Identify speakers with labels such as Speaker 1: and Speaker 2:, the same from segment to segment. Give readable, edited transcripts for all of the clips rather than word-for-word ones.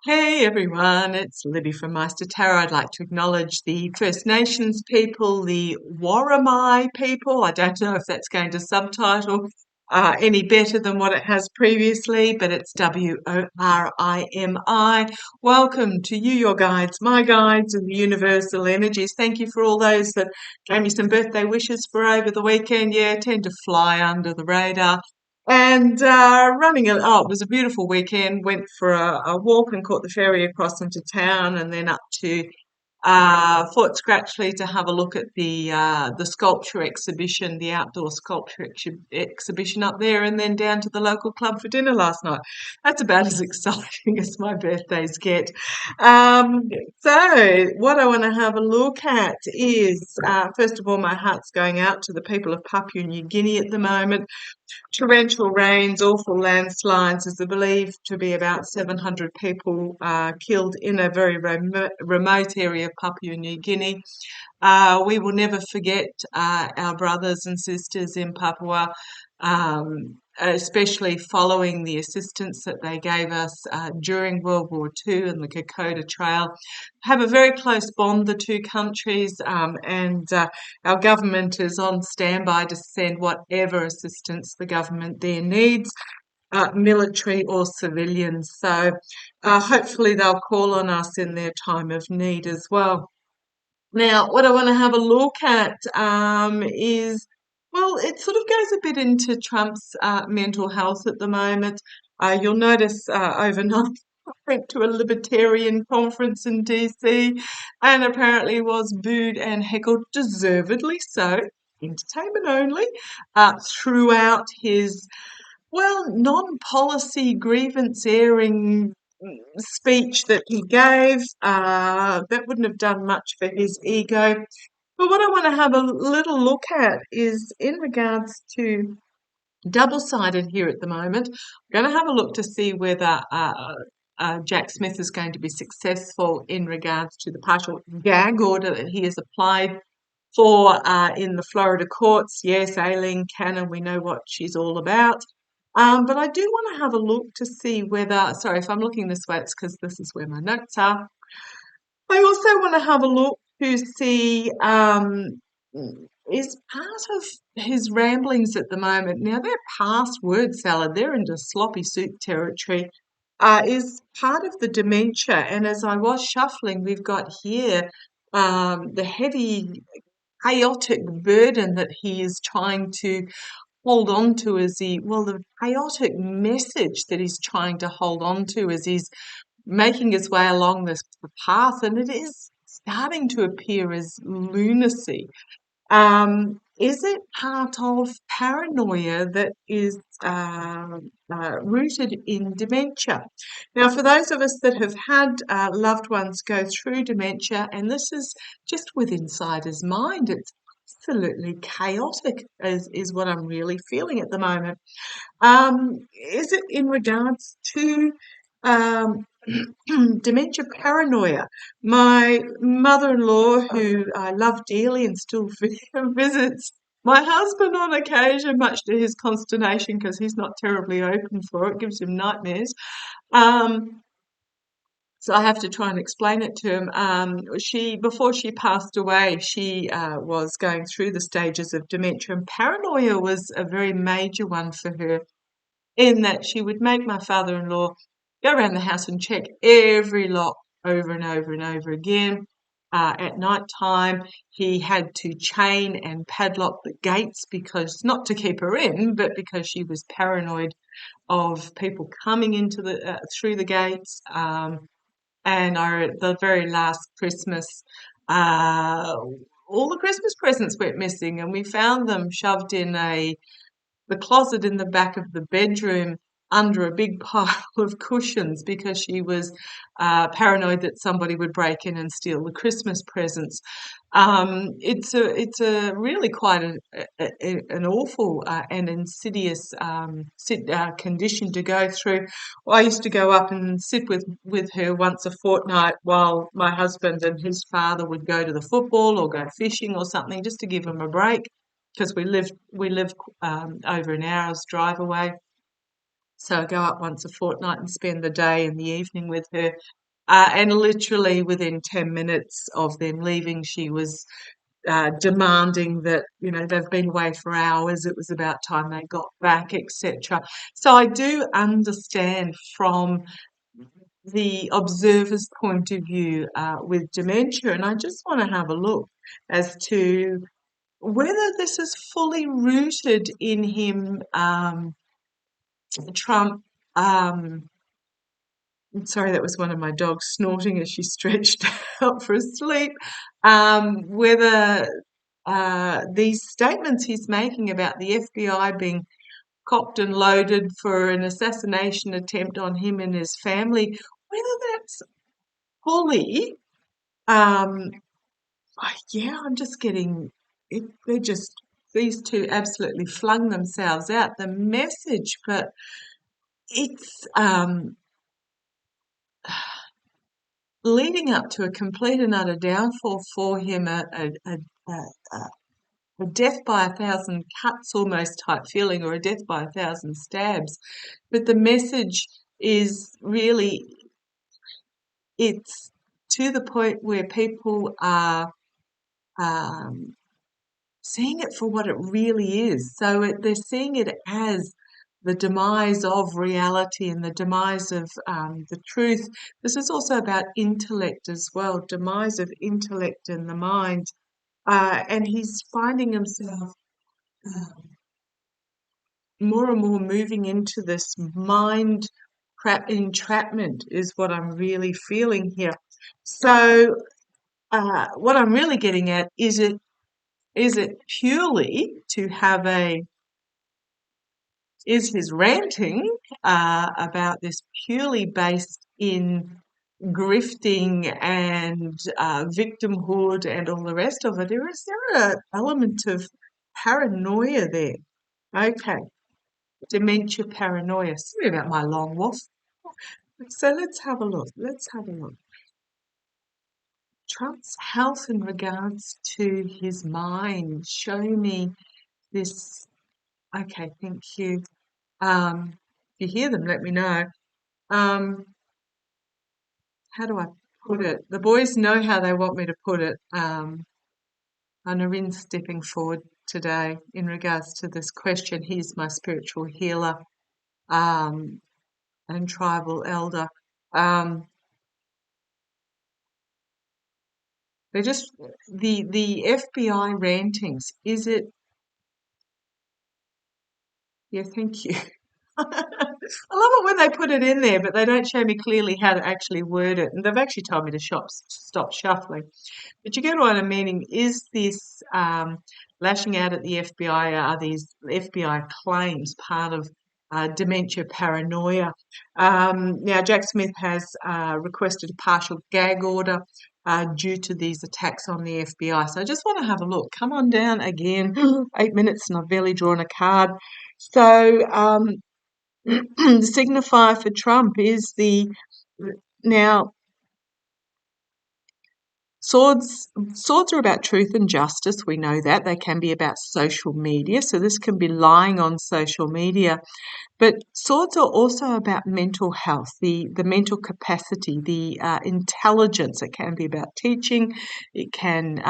Speaker 1: Hey everyone, it's Libby from Meister Tarot. I'd like to acknowledge the First Nations people, the Warramai people. I don't know if that's going to subtitle any better than what it has previously, but it's Worimi. Welcome to you, your guides, my guides, and the universal energies. Thank you for all those that gave me some birthday wishes for over the weekend. Yeah, tend to fly under the radar. And it was a beautiful weekend. Went for a walk and caught the ferry across into town, and then up to Fort Scratchley to have a look at the sculpture exhibition, the outdoor sculpture exhibition up there, and then down to the local club for dinner last night. That's about as exciting as my birthdays get. Um, so, what I want to have a look at is, first of all, my heart's going out to the people of Papua New Guinea at the moment. Torrential rains, awful landslides. There's believed to be about 700 people killed in a very remote area of Papua New Guinea. We will never forget our brothers and sisters in Papua, especially following the assistance that they gave us during World War II and the Kokoda Trail. Have a very close bond, the two countries, and our government is on standby to send whatever assistance the government there needs. Military or civilians. So hopefully they'll call on us in their time of need as well. Now, what I want to have a look at is, well, it sort of goes a bit into Trump's mental health at the moment. You'll notice overnight I went to a libertarian conference in DC and apparently was booed and heckled, deservedly so, entertainment only, throughout his, well, non-policy grievance airing speech that he gave. That wouldn't have done much for his ego. But what I want to have a little look at is in regards to double-sided here at the moment. I'm going to have a look to see whether Jack Smith is going to be successful in regards to the partial gag order that he has applied for in the Florida courts. Yes, Aileen Cannon, we know what she's all about. But I do want to have a look to see whether, sorry, if I'm looking this way, it's because this is where my notes are. I also want to have a look to see is part of his ramblings at the moment. Now, they're past word salad, they're into sloppy soup territory. Is part of the dementia. And as I was shuffling, we've got here the heavy, chaotic burden that he is trying to hold on to the chaotic message that he's trying to hold on to as he's making his way along this path, and it is starting to appear as lunacy. Is it part of paranoia that is rooted in dementia? Now, for those of us that have had loved ones go through dementia, and this is just with insider's mind, it's absolutely chaotic, is what I'm really feeling at the moment. Is it in regards to um, dementia paranoia? My mother-in-law, who I love dearly and still visits my husband on occasion, much to his consternation because he's not terribly open for it, gives him nightmares. Um, so I have to try and explain it to him. Before she passed away, she was going through the stages of dementia, and paranoia was a very major one for her, in that she would make my father-in-law go around the house and check every lock over and over and over again. At night time, he had to chain and padlock the gates, because not to keep her in, but because she was paranoid of people coming into the through the gates. And the very last Christmas, all the Christmas presents went missing, and we found them shoved in the closet in the back of the bedroom under a big pile of cushions, because she was paranoid that somebody would break in and steal the Christmas presents. It's a really quite an awful and insidious condition to go through. Well, I used to go up and sit with her once a fortnight while my husband and his father would go to the football or go fishing or something, just to give them a break, because we live over an hour's drive away. So I go up once a fortnight and spend the day and the evening with her. And literally within 10 minutes of them leaving, she was demanding that, they've been away for hours, it was about time they got back, etc. So I do understand from the observer's point of view with dementia, and I just want to have a look as to whether this is fully rooted in him, Trump. Sorry, that was one of my dogs snorting as she stretched out for a sleep. Whether these statements he's making about the FBI being cocked and loaded for an assassination attempt on him and his family, whether that's fully, I'm just getting it. These two absolutely flung themselves out. The message, but it's leading up to a complete and utter downfall for him, a death by 1,000 cuts almost type feeling, or a death by 1,000 stabs. But the message is really, it's to the point where people are seeing it for what it really is. So they're seeing it as the demise of reality and the demise of the truth. This is also about intellect as well, demise of intellect in the mind. And he's finding himself more and more moving into this mind entrapment is what I'm really feeling here. So what I'm really getting at is it purely to have is his ranting about this purely based in grifting and victimhood and all the rest of it, or is there an element of paranoia there? Okay, dementia paranoia. Sorry about my long waffle. So let's have a look. Trump's health in regards to his mind. Show me this. Okay, thank you. If you hear them, let me know. How do I put it? The boys know how they want me to put it. Narin's stepping forward today in regards to this question. He's my spiritual healer and tribal elder. They're just the FBI rantings. Is it? Yeah, thank you. I love it when they put it in there, but they don't show me clearly how to actually word it. And they've actually told me to stop shuffling. But you get what I'm meaning. Is this lashing out at the FBI? Are these FBI claims part of dementia paranoia? Now, Jack Smith has requested a partial gag order due to these attacks on the FBI. So I just want to have a look. Come on down again. 8 minutes and I've barely drawn a card. So the signifier for Trump is now swords are about truth and justice. We know that. They can be about social media. So this can be lying on social media. But swords are also about mental health, the mental capacity, the intelligence. It can be about teaching. It can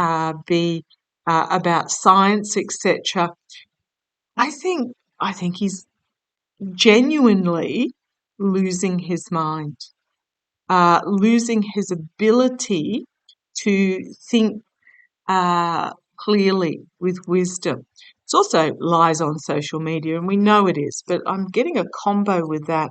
Speaker 1: be about science, etc. I think he's genuinely losing his mind, losing his ability to think clearly with wisdom. It's also lies on social media, and we know it is, but I'm getting a combo with that.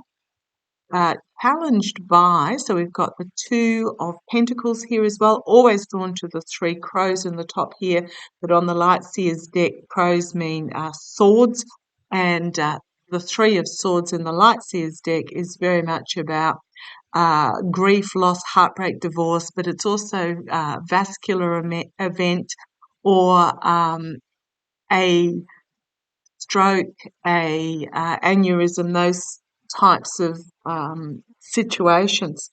Speaker 1: Challenged by, so we've got the Two of Pentacles here as well, always drawn to the Three Crows in the top here, but on the Light Seer's deck, crows mean swords, and the Three of Swords in the Light Seer's deck is very much about grief, loss, heartbreak, divorce, but it's also vascular event or a stroke, a aneurysm, those types of situations.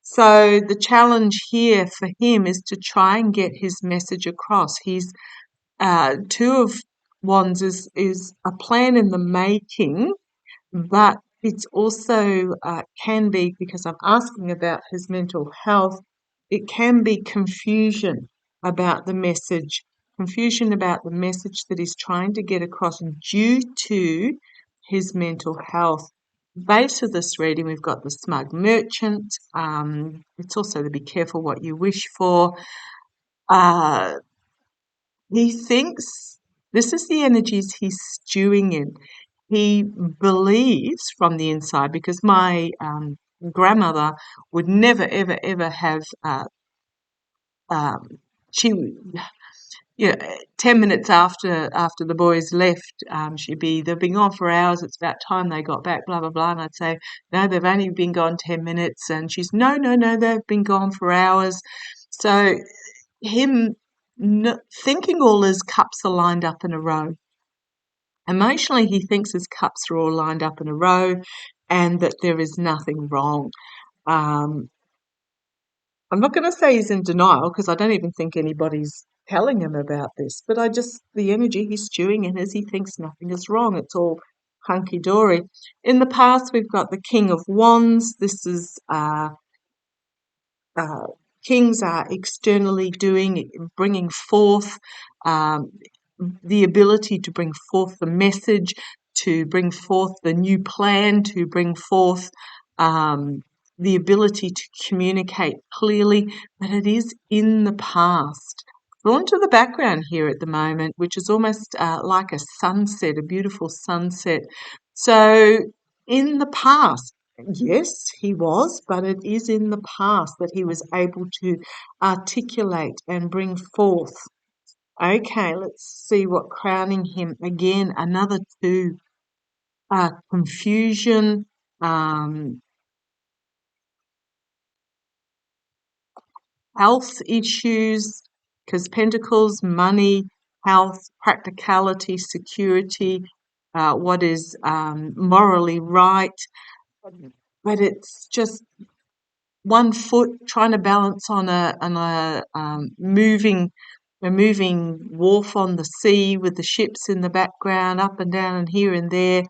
Speaker 1: So the challenge here for him is to try and get his message across. He's Two of Wands is a plan in the making, but it's also can be, because I'm asking about his mental health, it can be confusion about the message that he's trying to get across due to his mental health. Base of this reading, we've got the smug merchant. It's also to be careful what you wish for. He thinks this is the energies he's stewing in. He believes from the inside, because my grandmother would never, ever, ever have, um, she, yeah, 10 minutes after the boys left, they've been gone for hours, it's about time they got back, blah, blah, blah. And I'd say, no, they've only been gone 10 minutes. And she's, no, no, no, they've been gone for hours. So him thinking all his cups are lined up in a row. Emotionally, he thinks his cups are all lined up in a row and that there is nothing wrong. I'm not going to say he's in denial, because I don't even think anybody's telling him about this, but the energy he's stewing in is he thinks nothing is wrong. It's all hunky-dory. In the past, we've got the King of Wands. This is uh, kings are externally bringing forth um, the ability to bring forth the message, to bring forth the new plan, to bring forth the ability to communicate clearly, but it is in the past. Drawn to the background here at the moment, which is almost like a sunset, a beautiful sunset. So in the past, yes, he was, but it is in the past that he was able to articulate and bring forth. Okay, let's see what crowning him. Again, another two. Confusion, health issues, because Pentacles, money, health, practicality, security, what is morally right. But it's just one foot trying to balance on a moving wharf on the sea with the ships in the background, up and down and here and there.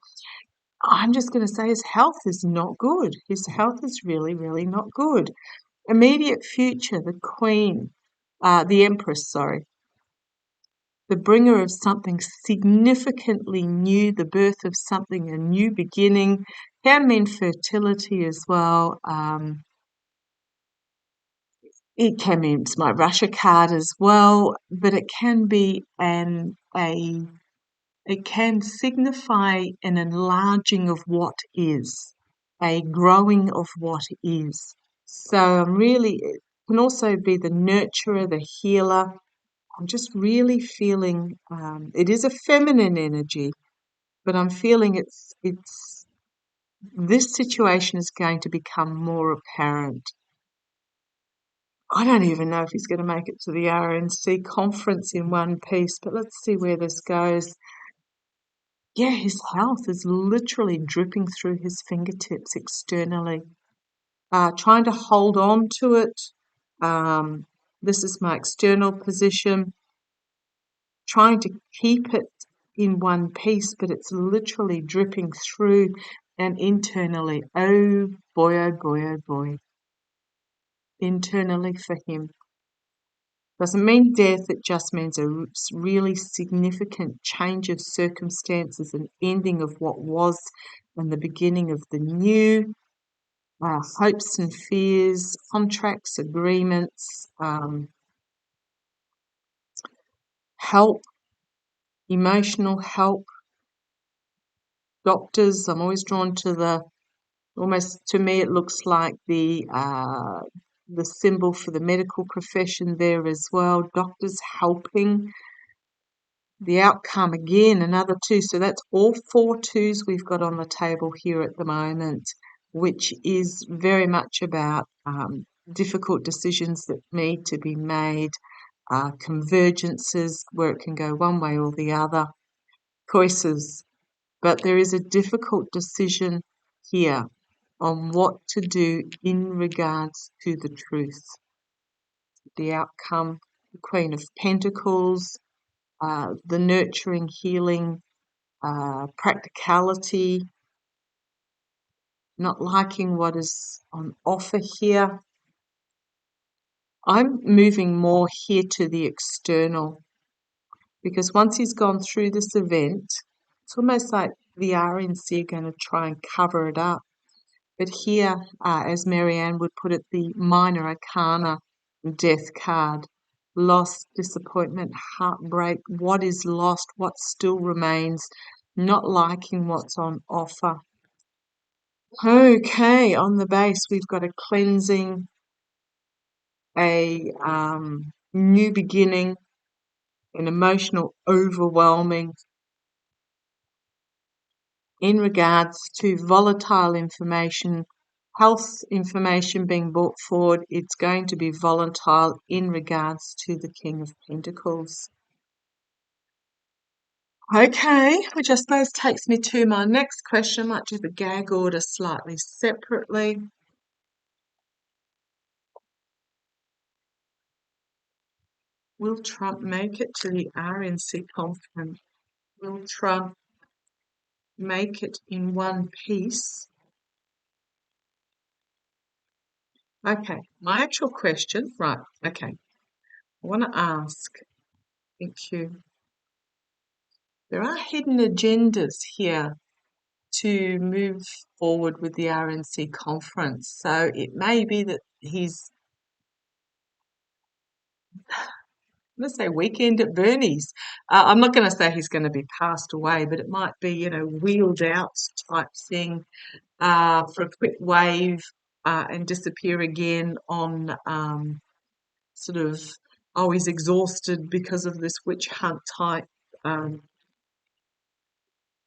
Speaker 1: I'm just going to say his health is not good. His health is really, really not good. Immediate future, the Queen, the Empress, sorry, the bringer of something significantly new, the birth of something, a new beginning. Can mean fertility as well. It can mean, it's my Russia card as well, but it can be it can signify an enlarging of what is, a growing of what is. So it can also be the nurturer, the healer. I'm just really feeling it is a feminine energy, but I'm feeling it's this situation is going to become more apparent. I don't even know if he's going to make it to the RNC conference in one piece, but let's see where this goes. Yeah, his health is literally dripping through his fingertips externally. Trying to hold on to it. This is my external position. Trying to keep it in one piece, but it's literally dripping through and internally. Oh boy, oh boy, oh boy. Internally for him. Doesn't mean death, it just means a really significant change of circumstances, an ending of what was and the beginning of the new. Hopes and fears, contracts, agreements, help, emotional help, doctors. I'm always drawn to almost to me it looks like the symbol for the medical profession there as well. Doctors helping. The outcome again, another two. So that's all 4 twos we've got on the table here at the moment, which is very much about difficult decisions that need to be made, convergences where it can go one way or the other, choices. But there is a difficult decision here on what to do in regards to the truth. The outcome, the Queen of Pentacles, the nurturing, healing, practicality, not liking what is on offer here. I'm moving more here to the external, because once he's gone through this event, it's almost like the RNC are going to try and cover it up. But here, as Marianne would put it, the minor arcana death card. Loss, disappointment, heartbreak, what is lost, what still remains, not liking what's on offer. Okay, on the base, we've got a cleansing, a new beginning, an emotional overwhelming. In regards to volatile information, health information being brought forward, it's going to be volatile in regards to the King of Pentacles. Okay, which I suppose takes me to my next question. I might do the gag order slightly separately. Will Trump make it to the RNC conference? Will Trump make it in one piece? Okay, my actual question, right, okay. I want to ask, thank you. There are hidden agendas here to move forward with the RNC conference. So it may be that he's, I'm going to say weekend at Bernie's. I'm not going to say he's going to be passed away, but it might be, wheeled out type thing for a quick wave and disappear again on sort of, oh, he's exhausted because of this witch hunt type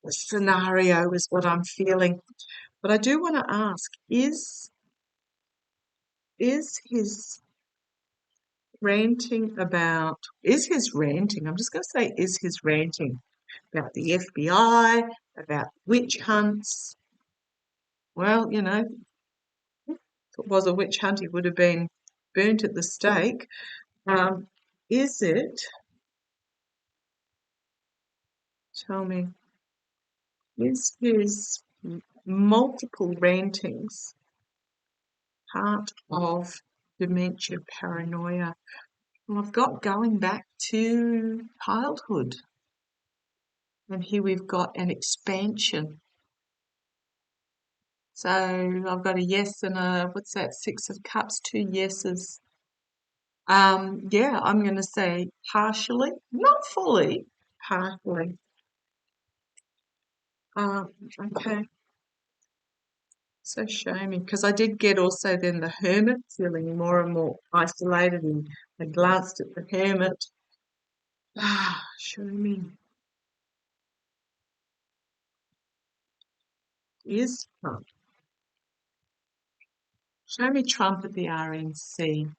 Speaker 1: scenario is what I'm feeling. But I do want to ask, is his ranting about, I'm just going to say, is his ranting about the FBI, about witch hunts? Well, if it was a witch hunt, he would have been burnt at the stake. Is it, tell me, is his multiple rantings part of dementia paranoia? Well, I've got going back to childhood. And here we've got an expansion. So I've got a yes and a, what's that, 6 of Cups, 2 yeses. Yeah, I'm going to say partially, not fully, partially. Okay. So show me, because I did get also then the Hermit, feeling more and more isolated, and I glanced at the Hermit. Show me. Is Trump. Show me Trump at the RNC.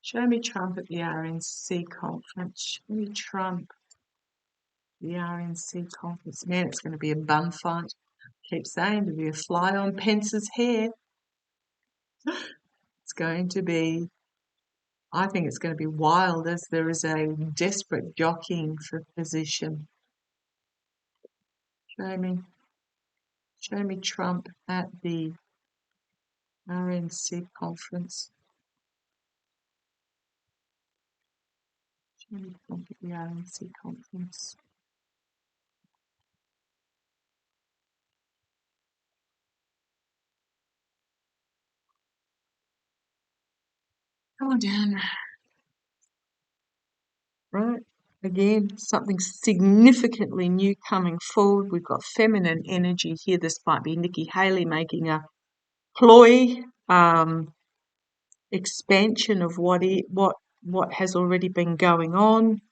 Speaker 1: Show me Trump at the RNC conference. Show me Trump at the RNC conference. Man, it's going to be a bun fight. Keep saying to be a fly on Pence's hair. It's going to be, I think it's going to be wild, as there is a desperate jockeying for position. Show me Trump at the RNC conference. Show me Trump at the RNC conference. Come on down. Right. Again, something significantly new coming forward. We've got feminine energy here. This might be Nikki Haley making a ploy expansion of what has already been going on.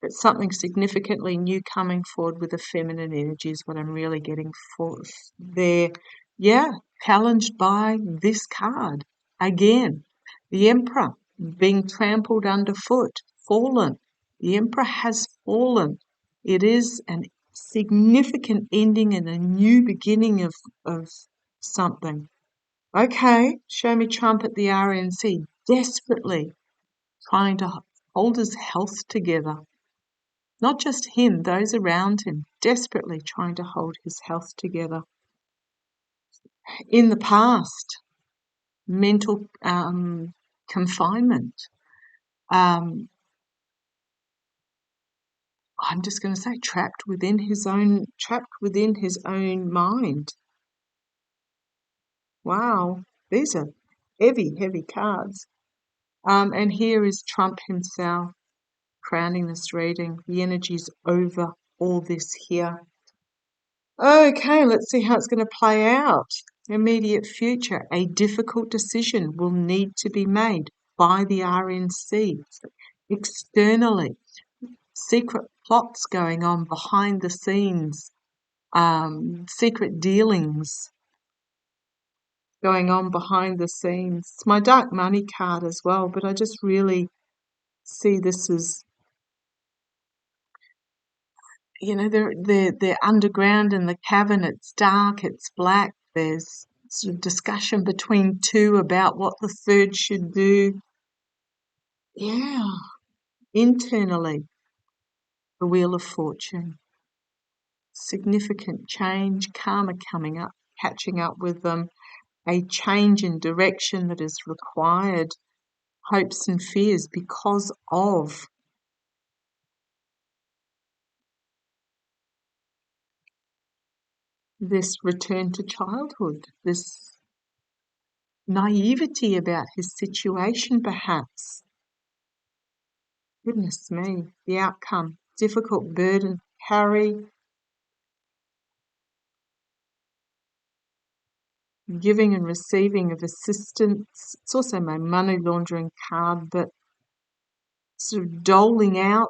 Speaker 1: But something significantly new coming forward with the feminine energy is what I'm really getting for there. Yeah, challenged by this card. Again, the Emperor being trampled underfoot, fallen. The Emperor has fallen. It is a significant ending and a new beginning of something. Okay, show me Trump at the RNC, desperately trying to hold his health together. Not just him, those around him, desperately trying to hold his health together. in the past, mental confinement. I'm just going to say trapped within his own mind. Wow, these are heavy, heavy cards. And here is Trump himself crowning this reading. The energy's over all this here. Okay, let's see how it's going to play out. Immediate future. A difficult decision will need to be made by the RNC. Externally, secret plots going on behind the scenes, secret dealings going on behind the scenes. It's my dark money card as well, but I just really see this as, they're underground in the cavern. It's dark, it's black. There's sort of discussion between two about what the third should do. Yeah, internally, the Wheel of Fortune. Significant change, karma coming up, catching up with them, a change in direction that is required, hopes and fears because of this return to childhood, this naivety about his situation perhaps. Goodness me, the outcome, difficult burden to carry, giving and receiving of assistance. It's also my money laundering card, but sort of doling out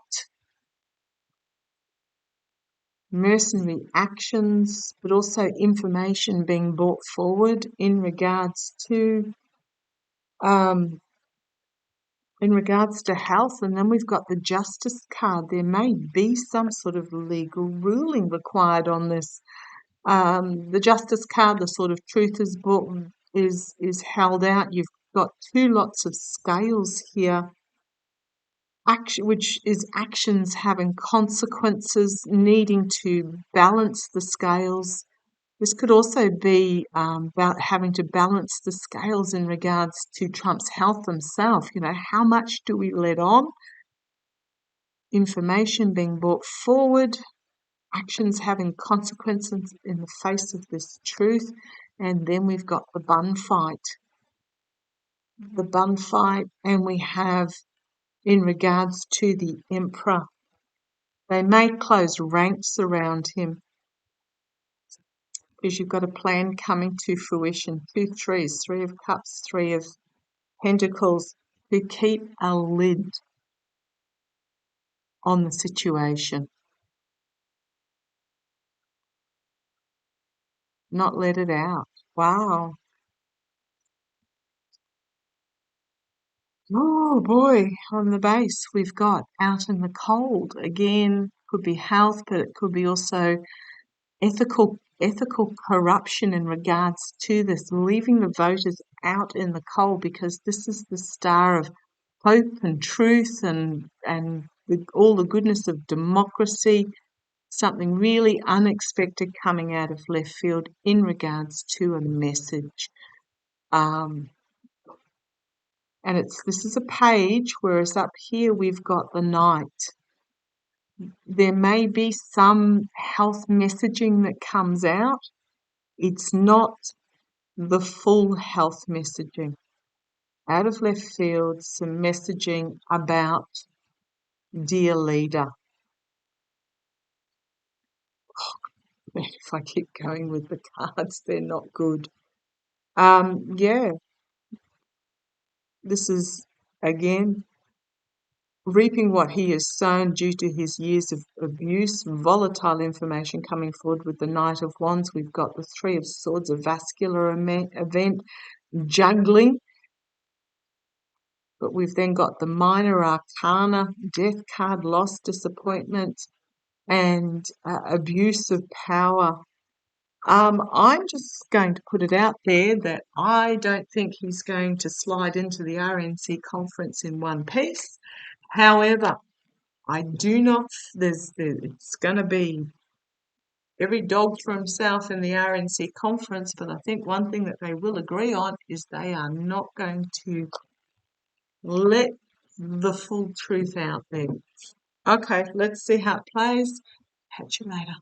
Speaker 1: mercenary actions, but also information being brought forward in regards to health. And then we've got the Justice card. There may be some sort of legal ruling required on this. The Justice card, the sort of truth is held out. You've got two lots of scales here, which is actions having consequences, needing to balance the scales. This could also be about having to balance the scales in regards to Trump's health himself. How much do we let on? Information being brought forward, actions having consequences in the face of this truth. And then we've got the bun fight. And we have, in regards to the Emperor, they may close ranks around him because you've got a plan coming to fruition. 2 threes, 3 of Cups, 3 of Pentacles, to keep a lid on the situation. Not let it out. Wow. Oh boy, on the base we've got out in the cold. Again, could be health, but it could be also ethical corruption in regards to this, leaving the voters out in the cold, because this is the star of hope and truth and all the goodness of democracy. Something really unexpected coming out of left field in regards to a message. And this is a page, whereas up here we've got the Knight. There may be some health messaging that comes out. It's not the full health messaging. Out of left field, some messaging about dear leader. If I keep going with the cards, they're not good. Yeah, this is, again, reaping what he has sown due to his years of abuse, volatile information coming forward with the Knight of Wands. We've got the 3 of Swords, a vascular event, juggling. But we've then got the Minor Arcana, Death card, loss, disappointment, and abuse of power. I'm just going to put it out there that I don't think he's going to slide into the RNC conference in one piece. However, I do not, it's going to be every dog for himself in the RNC conference, but I think one thing that they will agree on is they are not going to let the full truth out there. Okay, let's see how it plays. Catch you later.